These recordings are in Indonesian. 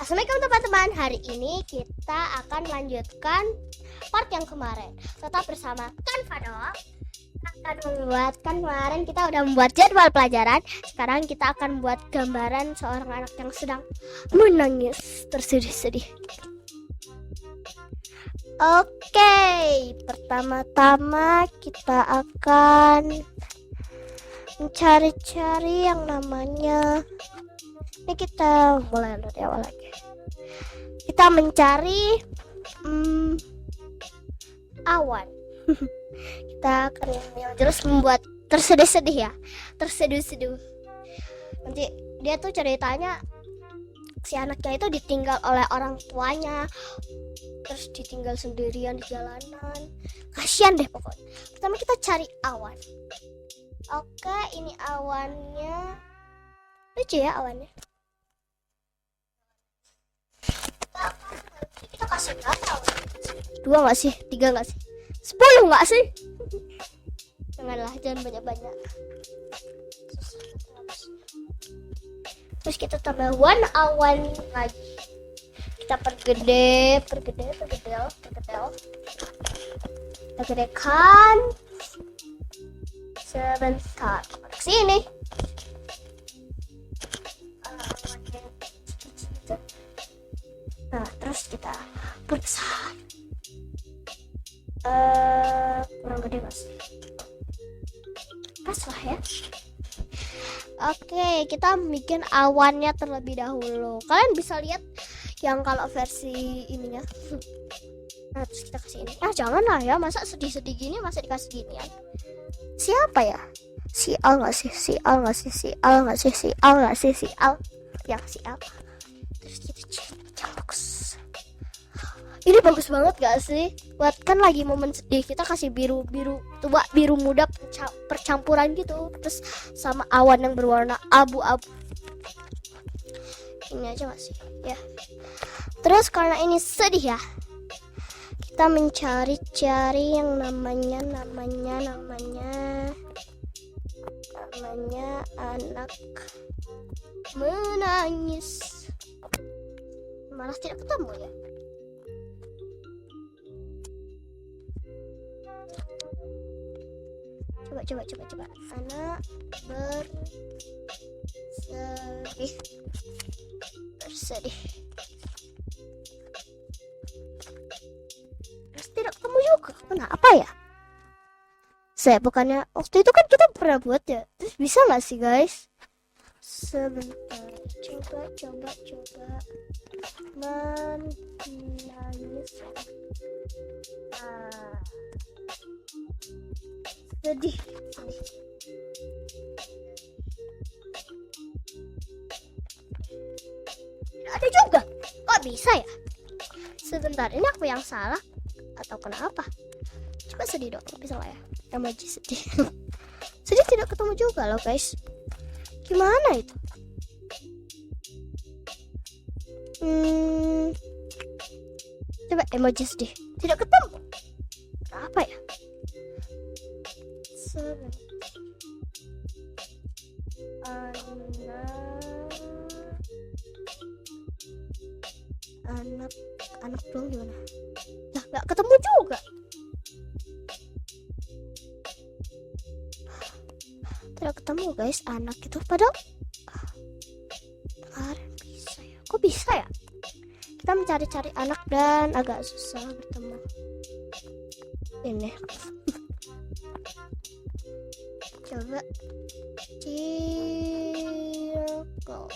Assalamualaikum teman-teman. Hari ini kita akan melanjutkan part yang kemarin. Tetap bersama Kanvado. Kemarin kita udah membuat jadwal pelajaran. Sekarang kita akan membuat gambaran seorang anak yang sedang menangis tersedih-sedih. Oke, pertama-tama kita akan mencari-cari yang namanya, ini kita mulai dari awal lagi. Kita mencari awan. Kita akan terus membuat tersedih-sedih ya, terseduh-seduh. Nanti dia tuh ceritanya si anaknya itu ditinggal oleh orang tuanya, terus ditinggal sendirian di jalanan. Kasian deh pokoknya. Pertama kita cari awan. Oke, ini awannya. Lucu ya awannya. Kita kasih berapa awan? 2 nggak sih? 3 nggak sih? 10 nggak sih? Janganlah, jangan banyak-banyak. Terus kita tambah 1 awan lagi. Kita pergede. Kita gedekan. Sebentar. Ke sini. Nah, terus kita perbesar. Kurang gede masih. Pas lah ya. Oke, kita bikin awannya terlebih dahulu. Kalian bisa lihat yang kalau versi ininya. Nah, terus kita kasih ini. Jangan lah ya, masa sedih-sedih gini masa dikasih ginian. Siapa ya? Si Al nggak sih? Si Al nggak sih? Si Al nggak sih? Si Al nggak sih? Si Al. Ya, si Al. Terus kita bagus. Ini bagus banget gak sih? Buat kan lagi momen sedih, kita kasih biru tua, biru muda percampuran gitu, terus sama awan yang berwarna abu-abu. Ini aja gak sih? Ya. Terus karena ini sedih ya, kita mencari-cari yang namanya anak menangis. Malah tidak ketemu ya. Coba. Anak bersedih. Terus tidak ketemu juga. Kenapa ya? Bukannya waktu itu kan kita pernah buat ya. Terus bisa nggak sih guys? Sebentar. Coba. Menangis. Sedih. Ada juga. Kok bisa ya? Sebentar, ini aku yang salah atau kenapa? Coba sedih dong, bisa nggak ya? Emoji sedih. Sedih tidak ketemu juga loh guys. Gimana itu? Coba emoji sedih. Tidak ketemu. Apa ya? Anak dong gimana? Lah nggak ketemu juga. Tidak ketemu guys anak itu, padahal kemarin bisa ya. Kok bisa ya? Kita mencari-cari anak dan agak susah bertemu. Ini. Coba circle.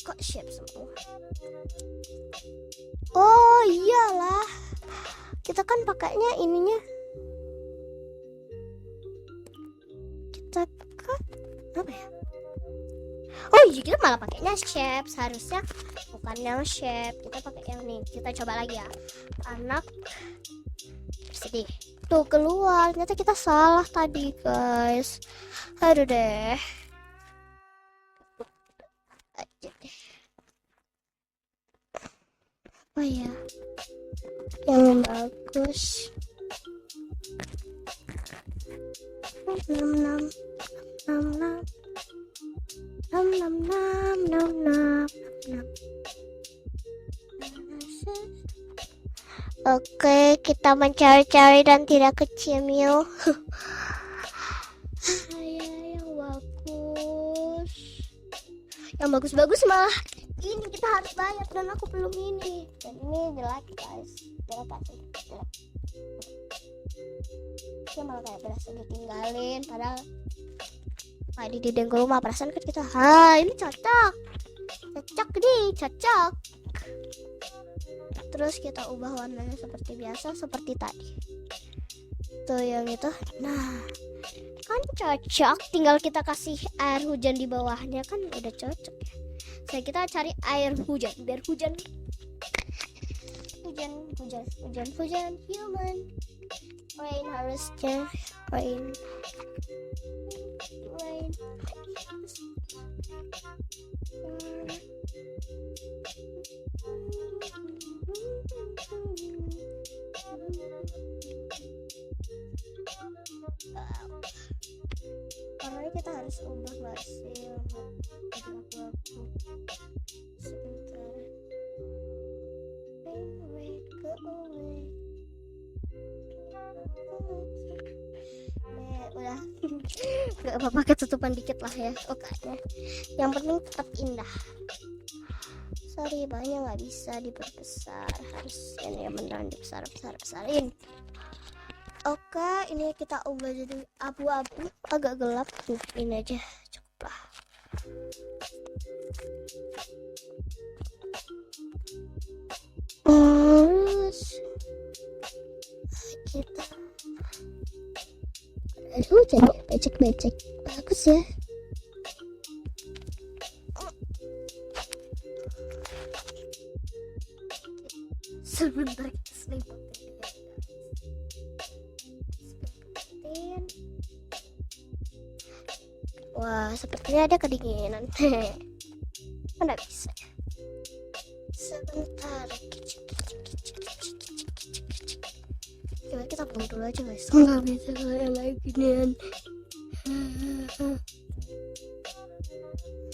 Kok shape semua? Oh iyalah, kita kan pakainya ininya. Kita kan apa ya? Oh iya, kita malah pakainya shape. Seharusnya bukan yang shape, kita pakai yang nih. Kita coba lagi ya. Anak bersedih. Tuh keluar. Ternyata kita salah tadi guys. Aduh deh. Apa ya yang bagus? Nam nam nam nam nam nam nam nam nam nam. Oke, kita mencari-cari dan tidak kecil. Yang bagus. Yang bagus-bagus malah ini kita harus bayar dan aku belum ini. Dan ini jelek guys. Jelek. Dia malah kayak berasa ditinggalin padahal kayak di dinding rumah perasaan kan kita. Ini cocok nih, cocok. Terus kita ubah warnanya seperti biasa, seperti tadi tuh yang itu. Nah kan cocok, tinggal kita kasih air hujan di bawahnya kan udah cocok ya. Saya kita cari air hujan biar hujan human rain harusnya rain. Karena kita harus ubah masih abu-abu sebentar. Wait, go away. Udah nggak apa-apa, ketutupan dikit lah ya. Oke, yang penting tetap indah. Sorry banyak nggak bisa diperbesar, harus ini yang beneran dibesar-besarin. Oke, ini kita ubah jadi abu-abu, agak gelap tuh. Ini aja cukup lah. Terus kita hujan ya, becek bagus ya. Sebentar kita selimutin. Wah, sepertinya ada kedinginan. Mana bisa ya? Sebentar. Coba kita buang dulu aja guys. Nggak bisa kalau lagi ginian.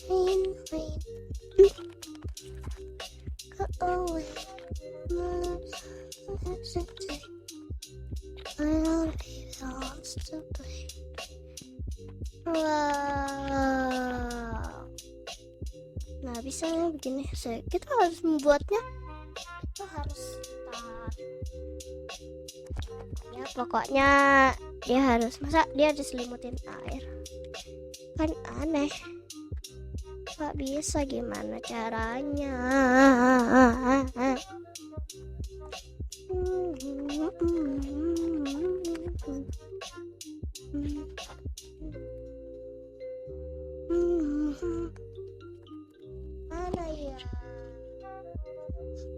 Rain. Go away. I don't belong to play. Wow. Nah bisa begini. Kita harus membuatnya. Kita harus start. Ya pokoknya dia harus diselimutin air. Kan aneh. Gak bisa, gimana caranya? Mana ya?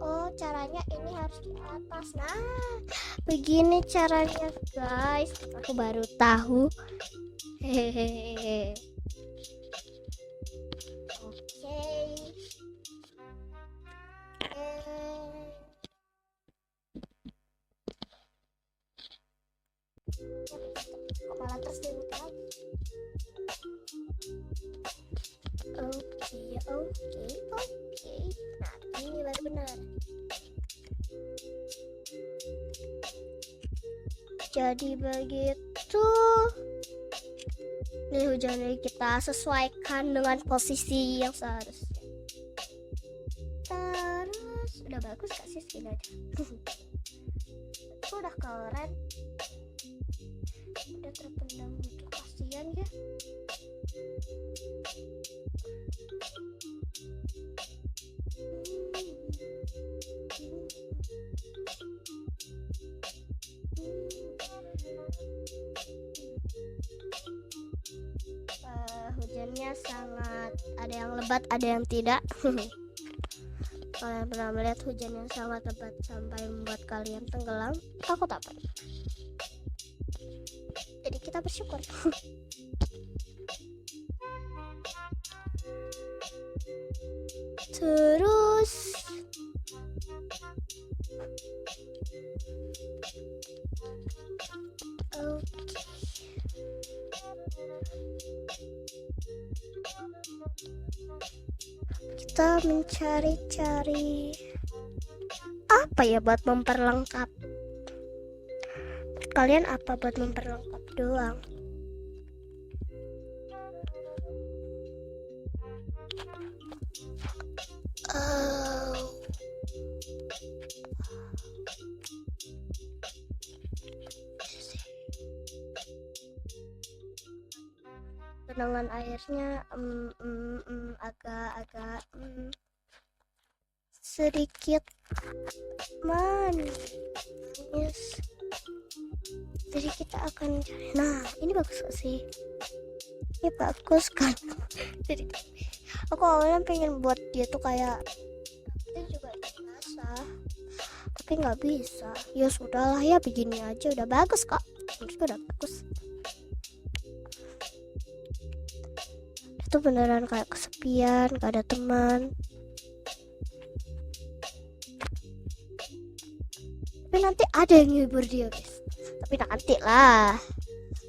Oh, caranya ini harus di atas. Nah, begini caranya guys. Aku baru tahu. Hehehe. Kepala terus dibuka lagi. Oke. Nah, ini baru benar. Jadi begitu. Ini hujannya kita sesuaikan dengan posisi yang seharusnya. Terus udah bagus gak sih segini aja? Udah keren. Udah terpendam gitu, kasihan ya. Hujannya sangat, ada yang lebat ada yang tidak. Kalian pernah melihat hujan yang sangat lebat sampai membuat kalian tenggelam? Aku tak pernah. Jadi kita bersyukur. Terus oke. kita mencari-cari apa ya buat memperlengkap. Kalian apa buat memperlengkap doang? Genangan airnya agak sedikit manis. Jadi kita akan cari. Nah, ini bagus gak sih? Ini bagus kan? Jadi aku awalnya pengen buat dia tuh kayak itu juga biasa, tapi nggak bisa. Ya sudahlah ya, begini aja udah bagus kok. Menurutku udah bagus. Itu beneran kayak kesepian, gak ada teman. Tapi nanti ada yang ngehibur dia guys. Tapi nanti lah.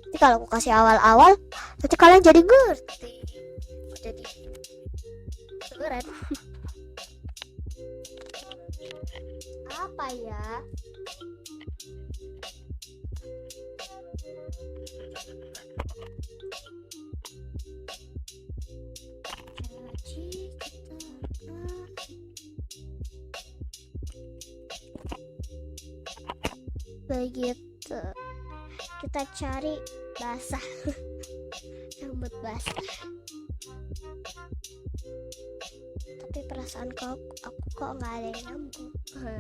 Nanti kalau aku kasih awal-awal, nanti kalian jadi ngerti. Jadi keren. Apa ya? Begitu kita cari basah. Rambut basah. Tapi perasaan aku kok nggak ada yang nyambung. Nggak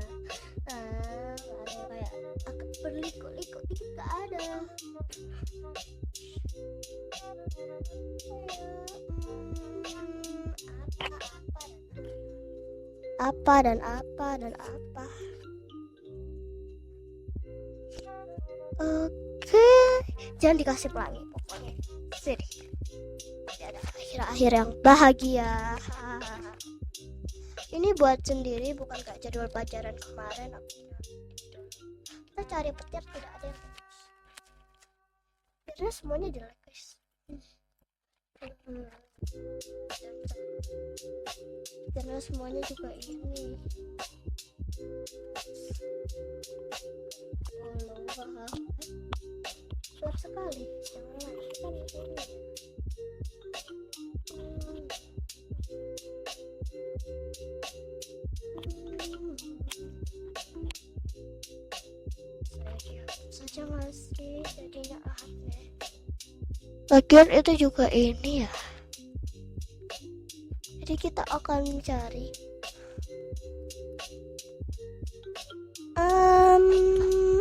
ada yang kayak agak berliku-liku dikit, nggak ada. Apa dan apa. Oke, jangan dikasih pelangi pokoknya. Sini. Ada akhir-akhir yang bahagia. Ini buat sendiri, bukan kayak jadwal pelajaran kemarin. Kita cari petir, tidak ada yang bagus. Karena semuanya jelek guys. Karena semuanya juga ini. Besar sekali. Jangan lagi kan ini. Saja masih jadinya aneh. Lagian itu juga ini ya. Jadi kita akan mencari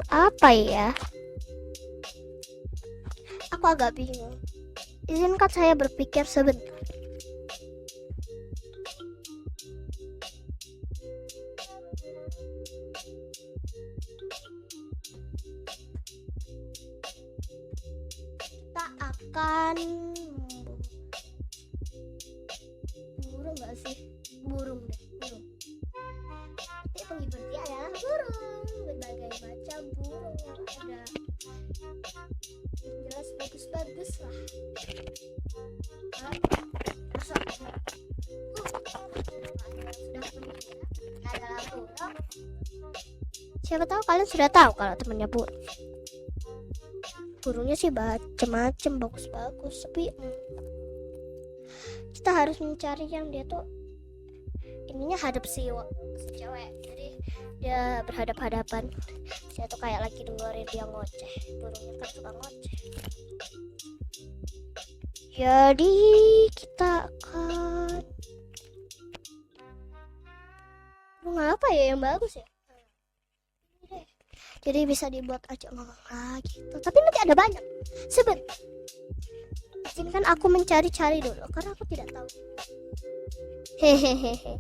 apa ya? Aku agak bingung. Izinkan saya berpikir sebentar. Kita akan burung nggak sih? Burung deh, burung. Tapi penghibur dia adalah burung. Berbagai macam burung yang ada. Jelas bagus-bagus lah. Masuk. Adalah burung. Siapa tahu kalian sudah tahu kalau temannya burung. Burungnya sih macem-macem, bagus-bagus, tapi kita harus mencari yang dia tuh ininya hadap si cewek, jadi dia berhadap-hadapan. Dia tuh kayak lagi dengerin dia ngoceh. Burungnya kan suka ngoceh. Jadi kita akan burung apa ya yang bagus ya? Jadi bisa dibuat aja ngomong lagi gitu. Tapi nanti ada banyak. Sebentar. Izinkan aku mencari-cari dulu karena aku tidak tahu. Hehehe.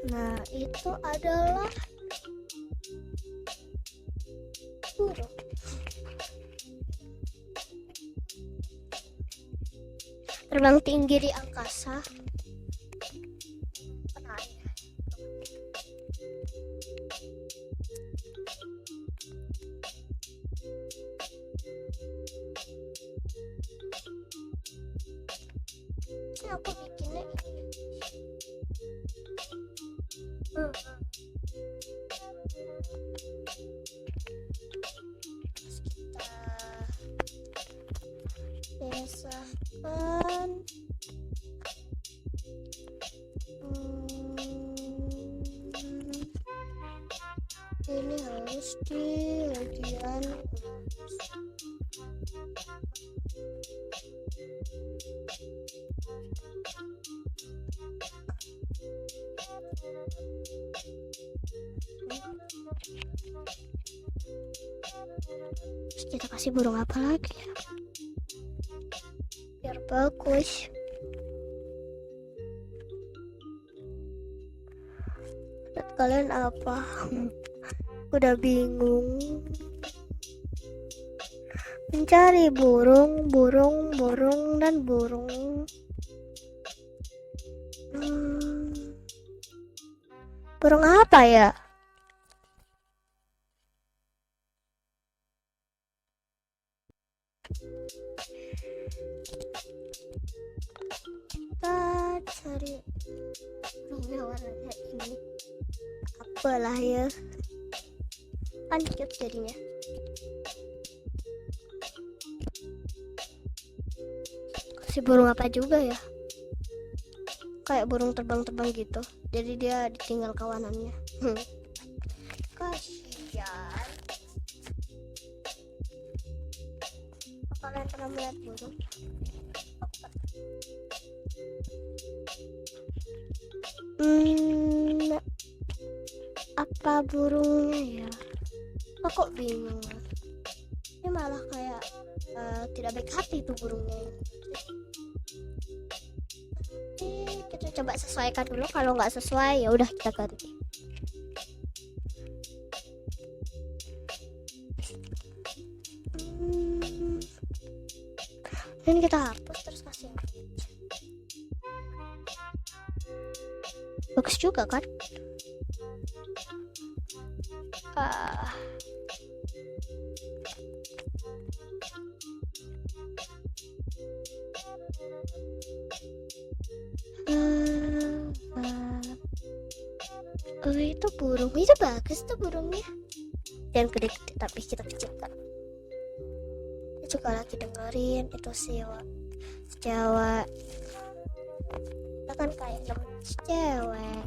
Nah, itu adalah burung. Terbang tinggi di angkasa. harusnya aku bikinnya ini. Hmm. Kita pisahkan. Ini harus di bagian terus kita kasih burung apa lagi ya biar bagus. Menurut kalian apa? Udah bingung mencari burung dan burung. Burung apa ya? Kita cari burungnya warnanya ini apalah ya, kan cute jadinya. Kasih burung apa juga ya, kayak burung terbang-terbang gitu, jadi dia ditinggal kawanannya. Kasihan. Kalian pernah melihat burung? Apa burungnya ya? Kok bingung? Ini malah kayak tidak baik hati tuh burungnya. Kita coba sesuaikan dulu, kalau nggak sesuai ya udah kita ganti. Ini kita hapus terus kasih yang bagus juga kan. Oh itu burung, itu bagus tuh burungnya, dan gede-gede tapi kita kecilkan. Kita juga lagi dengerin itu cewek kita kan kayak cewek.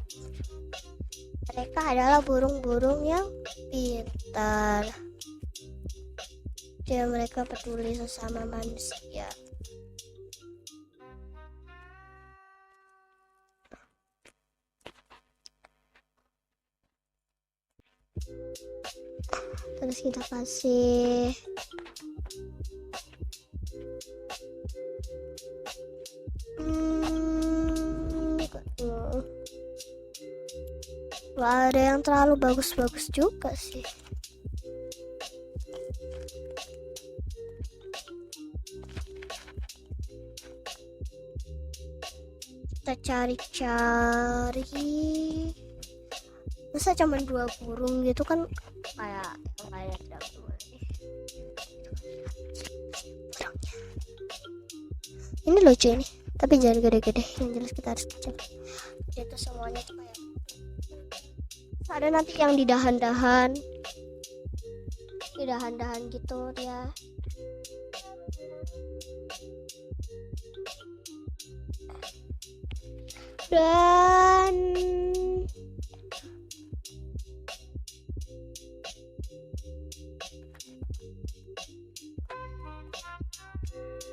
Mereka adalah burung-burung yang pintar, dan mereka peduli sesama manusia. Terus kita kasih gak ada yang terlalu bagus-bagus juga sih. Kita cari-cari, masa cuma 2 burung gitu kan, kayak yang lainnya tidak boleh. Ini lucu ini, tapi jangan gede-gede, yang jelas kita harus kecil. Itu semuanya tuh kayak ada nanti yang di dahan-dahan gitu dia. Dan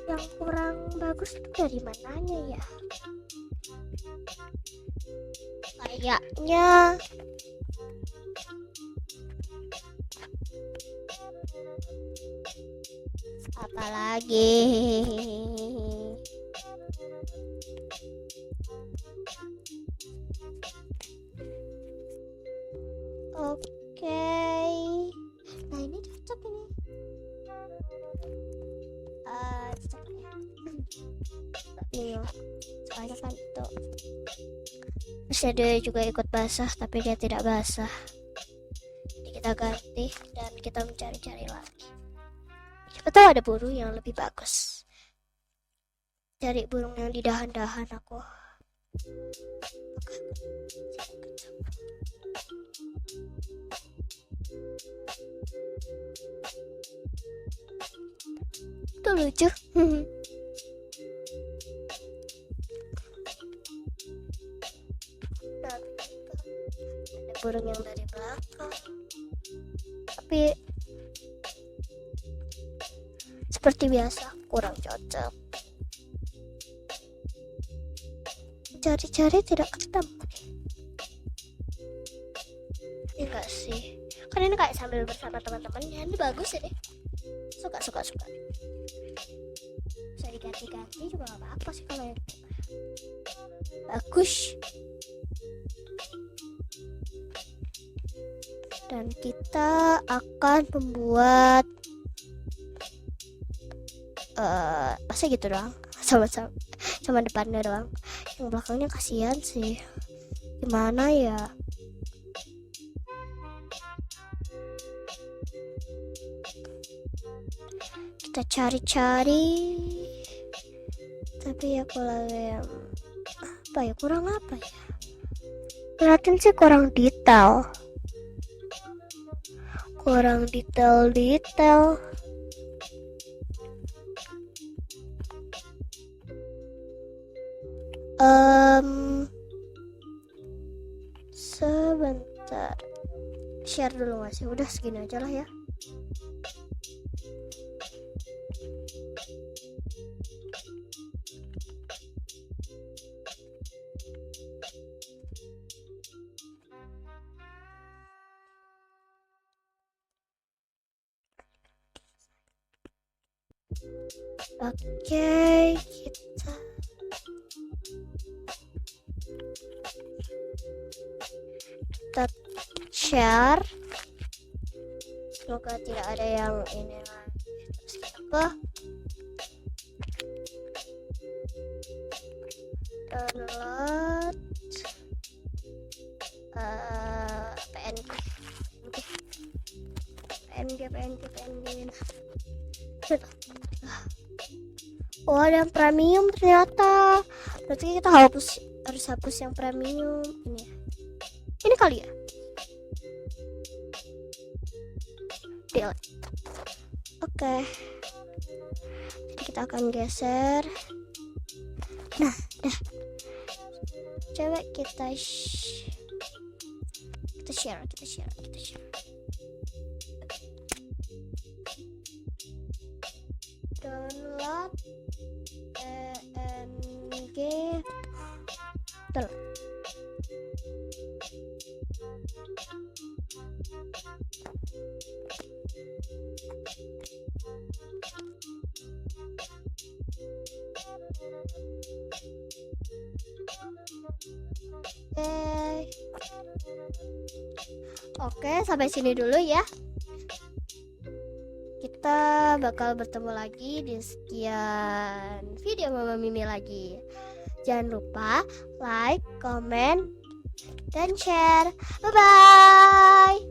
yang kurang bagus itu dari mananya ya? Kayaknya apalagi oke. Nah ini cocok ini, cocok ya. Bingung soalnya kan itu terus dia juga ikut basah tapi dia tidak basah, jadi kita ganti dan kita mencari-cari lagi. Siapa tahu ada burung yang lebih bagus. Cari burung yang di dahan-dahan aku. Itu lucu. Nah, ada burung yang dari belakang. Tapi seperti biasa kurang cocok. Cari-cari tidak ketemu. Ini enggak sih? Kan ini kayak sambil bersama teman-temannya. Ini bagus ini. Suka. Bisa diganti-ganti juga gak apa-apa sih kalau yang bagus. Dan kita akan membuat masa gitu doang, sama depannya doang, yang belakangnya kasihan sih. Gimana ya? Kita cari-cari, tapi ya kalau yang apa ya, kurang apa ya, perhatiin sih kurang detail. Sebentar, share dulu nggak sih? Udah segini aja lah ya. Oke, kita share. Semoga tidak ada yang ini lagi. Terus kita download PNG. Oh, ada yang premium ternyata. Berarti kita harus hapus yang premium ini ya. Ini kali ya. Delete. Oke. Jadi kita akan geser. Nah, dah. Coba kita share. Download PNG. Betul. Oke, sampai sini dulu ya. Kita bakal bertemu lagi di sekian video Mama Mimi lagi. Jangan lupa like, comment, dan share. Bye-bye.